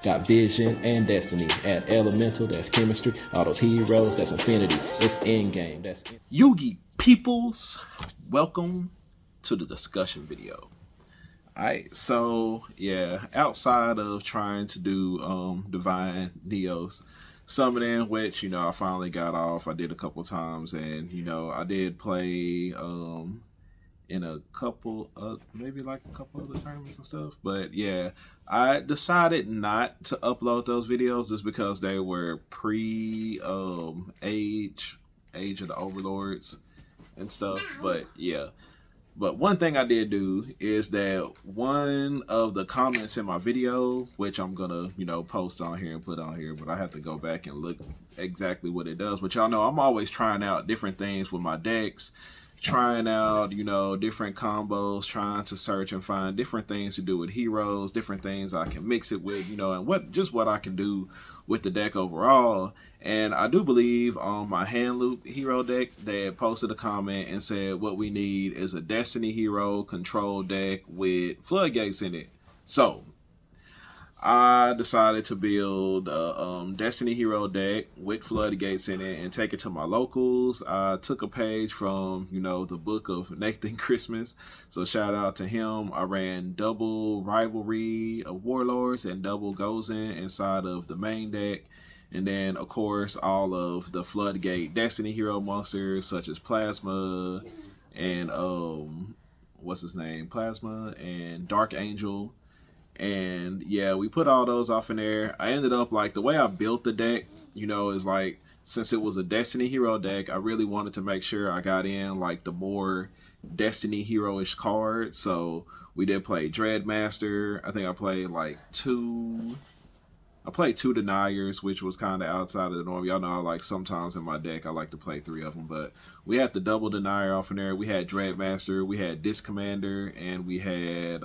Got vision and destiny. Add elemental, that's chemistry. All those heroes, that's infinity. It's endgame, that's Yugi peoples, welcome to the discussion video. Alright, so yeah, outside of trying to do divine neos summoning, which I finally got off. I did a couple times, and I did play in a couple of maybe like a couple other tournaments and stuff. But yeah, I decided not to upload those videos just because they were pre age of the overlords and stuff. But yeah. But one thing I did do is that one of the comments in my video, which I'm gonna, post on here and put on here, but I have to go back and look exactly what it does. But y'all know I'm always trying out different things with my decks, trying out, different combos, trying to search and find different things to do with heroes, different things I can mix it with, and what I can do with the deck overall. And I do believe on my hand loop hero deck, they had posted a comment and said what we need is a Destiny hero control deck with Floodgates in it. So I decided to build a Destiny hero deck with Floodgates in it and take it to my locals. I took a page from, the book of Nathan Christmas. So shout out to him. I ran double Rivalry of Warlords and double Gozen inside of the main deck. And then, of course, all of the Floodgate Destiny hero monsters such as Plasma and, what's his name? Plasma and Dark Angel. And yeah, we put all those off in there. I ended up like the way I built the deck, is like, since it was a Destiny hero deck, I really wanted to make sure I got in like the more Destiny hero-ish cards. So we did play Dreadmaster. I think I played like two deniers, which was kind of outside of the norm. Y'all know I like sometimes in my deck I like to play 3 of them, but we had the double denier off in there. We had Dreadmaster, we had Disc Commander, and we had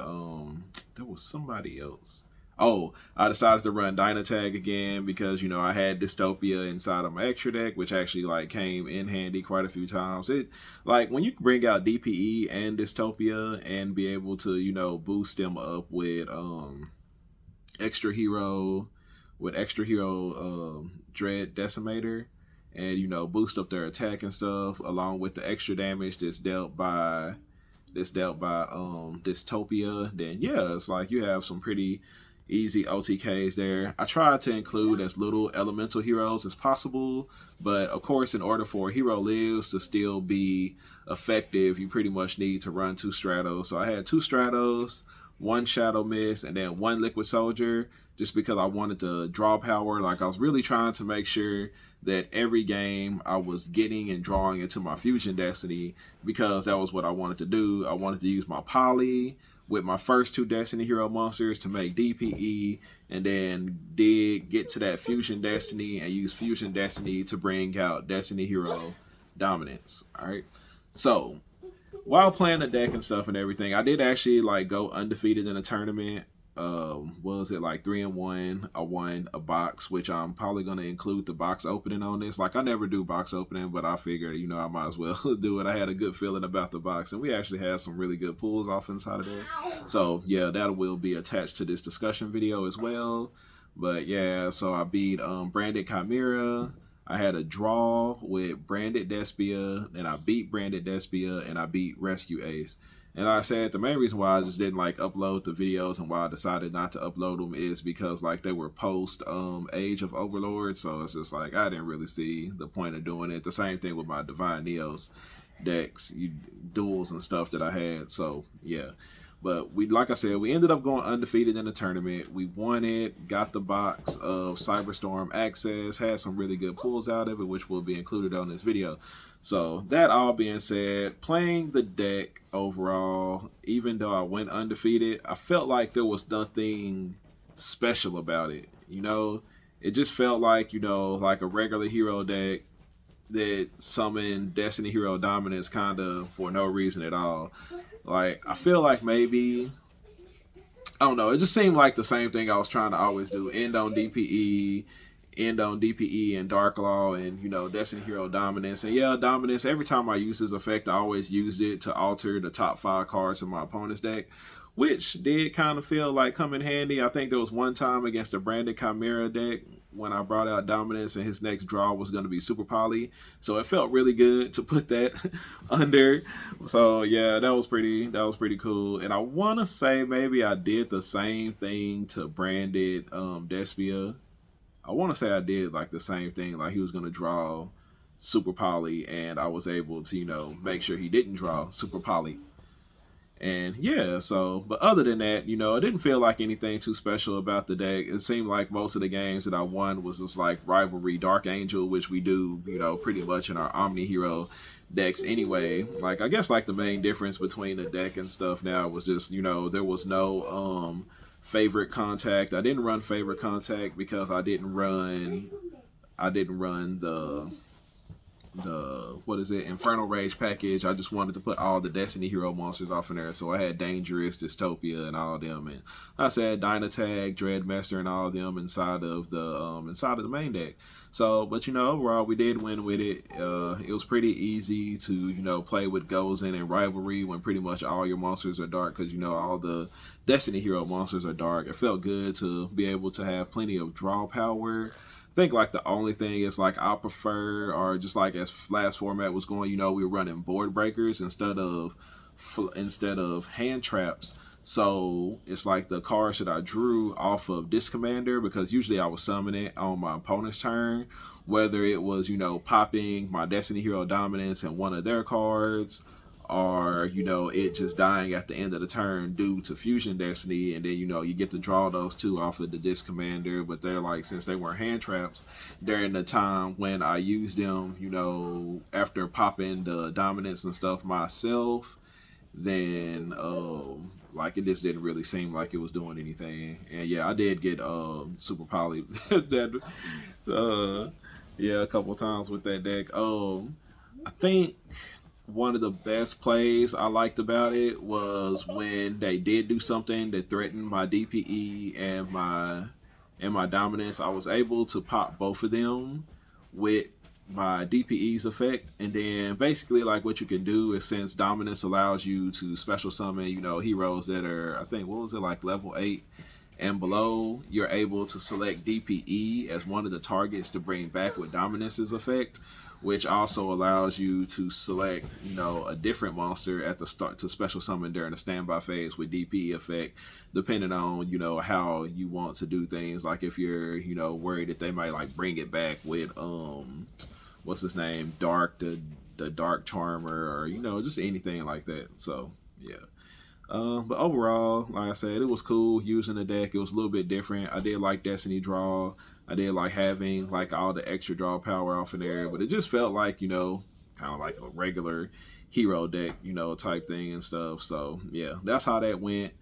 there was somebody else. Oh, I decided to run Dynatag again because I had Dystopia inside of my extra deck, which actually like came in handy quite a few times. It like when you bring out DPE and Dystopia and be able to boost them up with extra hero Dread Decimator and boost up their attack and stuff, along with the extra damage that's dealt by Dystopia, then yeah, it's like you have some pretty easy OTKs there. I tried to include as little elemental heroes as possible, but of course in order for Hero Lives to still be effective, you pretty much need to run 2 Stratos. So I had 2 Stratos, 1 Shadow Mist, and then 1 Liquid Soldier, just because I wanted to draw power. Like I was really trying to make sure that every game I was getting and drawing into my Fusion Destiny, because that was what I wanted to do. I wanted to use my Poly with my first 2 Destiny hero monsters to make DPE, and then get to that Fusion Destiny and use Fusion Destiny to bring out Destiny hero dominance. Alright, so while playing the deck and stuff and everything, I did actually like go undefeated in a tournament. Was it like 3-1? I won a box, which I'm probably gonna include the box opening on this. Like I never do box opening, but I figured I might as well do it. I had a good feeling about the box, and we actually had some really good pulls off inside of there. So yeah, that will be attached to this discussion video as well. But yeah, so I beat Branded Chimera. I had a draw with Branded Despia, and I beat Branded Despia, and I beat Rescue Ace. And like I said, the main reason why I just didn't like upload the videos and why I decided not to upload them is because like they were post Age of Overlord, so it's just like I didn't really see the point of doing it. The same thing with my Divine Neos decks, duels and stuff that I had. So yeah. But like I said, we ended up going undefeated in the tournament. We won it, got the box of Cyberstorm access, had some really good pulls out of it, which will be included on this video. So that all being said, playing the deck overall, even though I went undefeated, I felt like there was nothing special about it. It just felt like, like a regular hero deck that summoned Destiny hero dominance kind of for no reason at all. Like, I feel like maybe, I don't know, it just seemed like the same thing I was trying to always do. End on DPE and Dark Law and, Destiny hero dominance. And yeah, dominance, every time I use this effect, I always used it to alter the top 5 cards in my opponent's deck, which did kind of feel like come in handy. I think there was one time against the Branded Chimera deck when I brought out Dominance and his next draw was going to be Super Poly. So it felt really good to put that under. So yeah, that was pretty cool. And I want to say maybe I did the same thing to Branded Despia. I want to say I did like the same thing. Like he was going to draw Super Poly and I was able to, you know, make sure he didn't draw Super Poly. And yeah, so, but other than that, you know, it didn't feel like anything too special about the deck. It seemed like most of the games that I won was just like Rivalry Dark Angel, which we do, you know, pretty much in our Omni Hero decks anyway. Like, I guess like the main difference between the deck and stuff now was just, you know, there was no favorite contact. I didn't run favorite contact because I didn't run the what is it, Infernal Rage package. I just wanted to put all the Destiny Hero monsters off in there, so I had Dangerous, Dystopia, and all of them, and I said Dynatag, Dreadmaster, and all of them inside of the main deck. So, but you know, overall we did win with it. It was pretty easy to, you know, play with Gozen and Rivalry when pretty much all your monsters are dark, because you know all the Destiny Hero monsters are dark. It felt good to be able to have plenty of draw power. I think like the only thing is like I prefer, or just like as last format was going, you know, we were running board breakers instead of hand traps. So it's like the cards that I drew off of Disc Commander, because usually I was summoning it on my opponent's turn, whether it was, you know, popping my Destiny Hero Dominance and one of their cards, or, you know, it just dying at the end of the turn due to Fusion Destiny, and then, you know, you get to draw those two off of the Disc Commander. But they're like, since they were hand traps during the time when I used them, you know, after popping the Dominance and stuff myself, then like it just didn't really seem like it was doing anything. And yeah, I did get Super Poly that yeah, a couple times with that deck. I think one of the best plays I liked about it was when they did do something that threatened my DPE and my Dominance. I was able to pop both of them with my DPE's effect, and then basically like what you can do is, since Dominance allows you to special summon, you know, heroes that are, I think, what was it, like level 8 and below, you're able to select DPE as one of the targets to bring back with Dominance's effect, which also allows you to select, you know, a different monster at the start to special summon during the standby phase with DPE effect, depending on, you know, how you want to do things. Like if you're, you know, worried that they might like bring it back with what's his name, Dark, the Dark Charmer, or, you know, just anything like that. So yeah. But overall, like I said, it was cool using the deck. It was a little bit different. I did like Destiny Draw. I did like having like all the extra draw power off in there, but it just felt like, you know, kind of like a regular hero deck, you know, type thing and stuff. So yeah, that's how that went.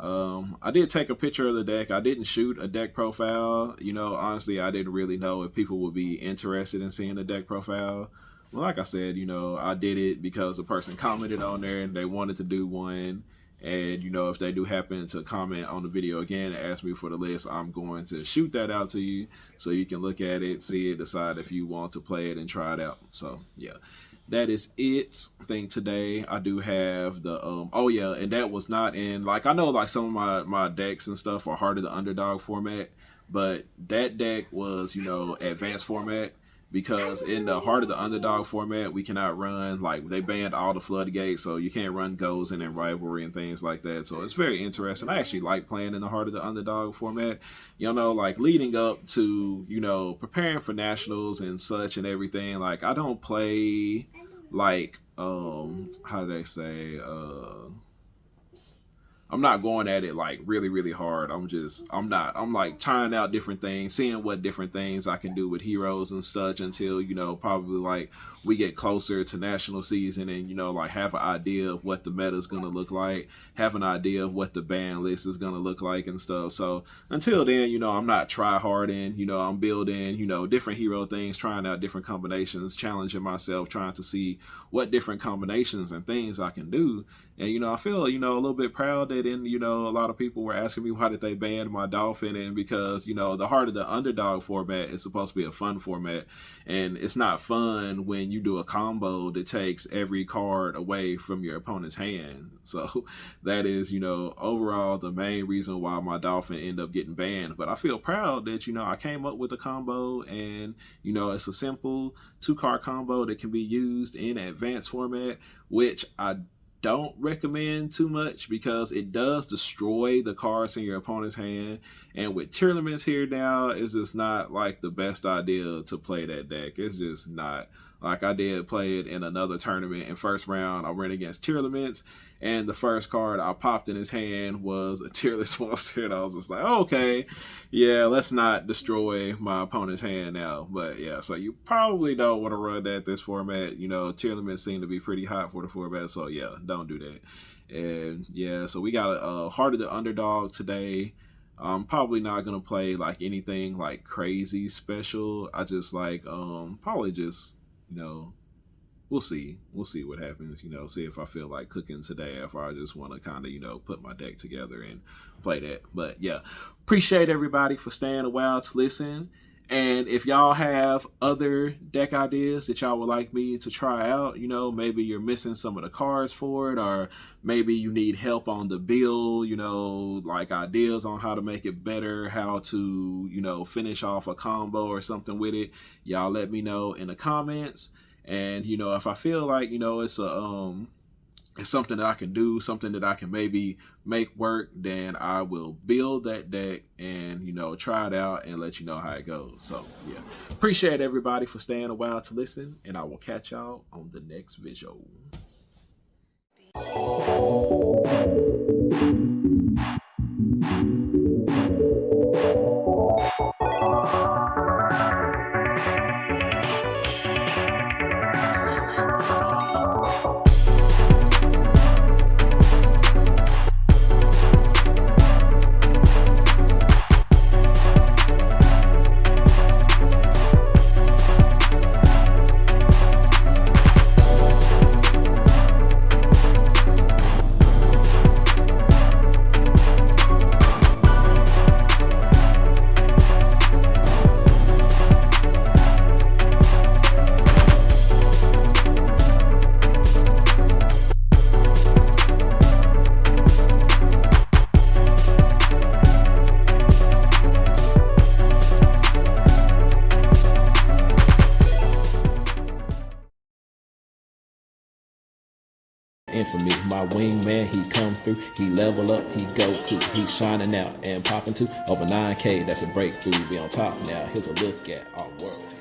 I did take a picture of the deck. I didn't shoot a deck profile. You know, honestly, I didn't really know if people would be interested in seeing the deck profile. Well, like I said, you know, I did it because a person commented on there and they wanted to do one. And, you know, if they do happen to comment on the video again and ask me for the list, I'm going to shoot that out to you so you can look at it, see it, decide if you want to play it and try it out. So, yeah, that is it. I think today I do have the, oh yeah, and that was not in, like, I know like some of my decks and stuff are Heart of the Underdog format, but that deck was, you know, advanced format. Because in the Heart of the Underdog format, we cannot run, like, they banned all the Floodgates, so you can't run Gozen and Rivalry and things like that. So it's very interesting. I actually like playing in the Heart of the Underdog format. You know, like, leading up to, you know, preparing for nationals and such and everything, like, I don't play, like, how do they say, I'm not going at it like really, really hard. I'm like trying out different things, seeing what different things I can do with heroes and such until, you know, probably like we get closer to national season and, you know, like have an idea of what the meta is going to look like, have an idea of what the ban list is going to look like and stuff. So until then, you know, I'm not try harding, you know, I'm building, you know, different hero things, trying out different combinations, challenging myself, trying to see what different combinations and things I can do. And, you know, I feel, you know, a little bit proud that you know, a lot of people were asking me why did they ban my Dolphin, and because, you know, the Heart of the Underdog format is supposed to be a fun format, and it's not fun when you do a combo that takes every card away from your opponent's hand. So that is, you know, overall the main reason why my Dolphin ended up getting banned. But I feel proud that, you know, I came up with a combo, and, you know, it's a simple 2-card combo that can be used in advanced format, which I don't recommend too much because it does destroy the cards in your opponent's hand. And with tier limits here now, it's just not like the best idea to play that deck. It's just not. Like, I did play it in another tournament. In first round, I ran against tier limits, and the first card I popped in his hand was a tierless monster, and I was just like, okay, yeah, let's not destroy my opponent's hand now. But yeah, so you probably don't want to run that this format. You know, tier limits seem to be pretty hot for the format, so yeah, don't do that. And yeah, so we got a Heart of the Underdog today. I'm probably not gonna play like anything like crazy special. I just like probably just, you know, we'll see what happens, you know, see if I feel like cooking today, if I just want to kind of, you know, put my deck together and play that. But yeah, appreciate everybody for staying a while to listen. And if y'all have other deck ideas that y'all would like me to try out, you know, maybe you're missing some of the cards for it, or maybe you need help on the build, you know, like ideas on how to make it better, how to, you know, finish off a combo or something with it, y'all let me know in the comments. And, you know, if I feel like, you know, it's something that I can do, something that I can maybe make work, then I will build that deck and, you know, try it out and let you know how it goes. So yeah, appreciate everybody for staying a while to listen, and I will catch y'all on the next video. Infamy, my wingman, he come through, he level up, he Goku, he shining out and popping to over 9K, that's a breakthrough, we on top now, here's a look at our world.